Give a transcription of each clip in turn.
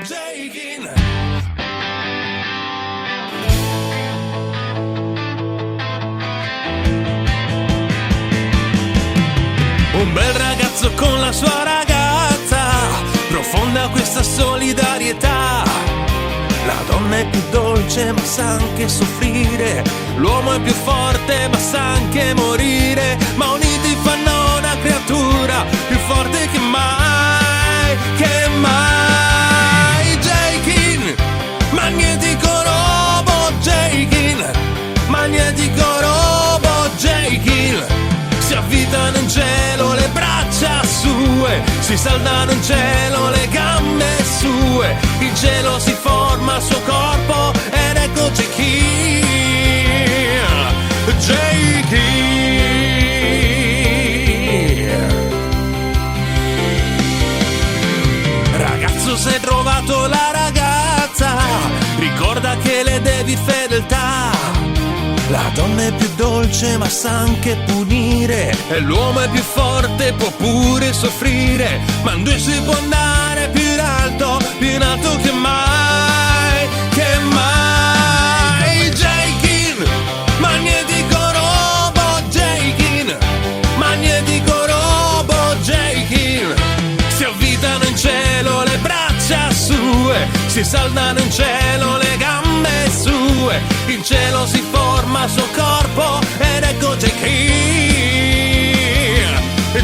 J-Kin. Un bel ragazzo con la sua ragazza, profonda questa solidarietà. La donna è più dolce ma sa anche soffrire, l'uomo è più forte ma sa anche morire, ma uniti fanno una creatura più forte che mai, che mai. J-Kin, magnetico robot J-Kin, magnetico robot J-Kin. Si avvitano in cielo le braccia sue, si saldano in cielo le gambe sue, in cielo si forma il suo corpo ed ecco J-Kin. Ragazzo, se hai trovato la ragazza, ricorda che le devi fedeltà. La donna è più dolce ma sa anche punire, e l'uomo è più forte, può pure soffrire, ma in due si può andare più in alto che mai, che mai. J-Kin, magnetico robot J-Kin, magnetico robot J-Kin. Si avvitano in cielo le braccia sue, si saldano in cielo le gambe sue, in cielo si forma il suo corpo ed ecco J-Kin.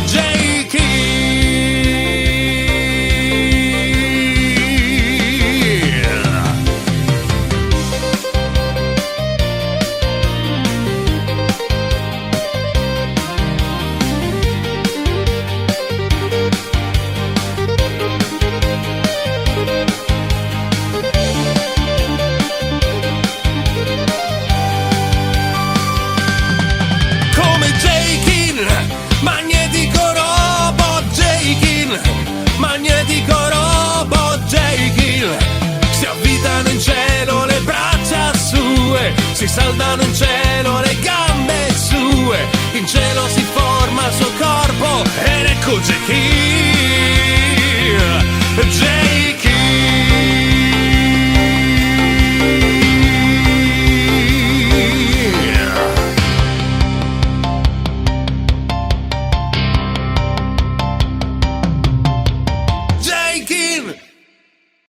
J-Kin. Magnetico robot J-Kin, magnetico robot J-Kin. Si avvitano in cielo le braccia sue, si saldano in cielo le gambe sue, in cielo si forma il suo corpo ed ecco J-Kin. J-Kin.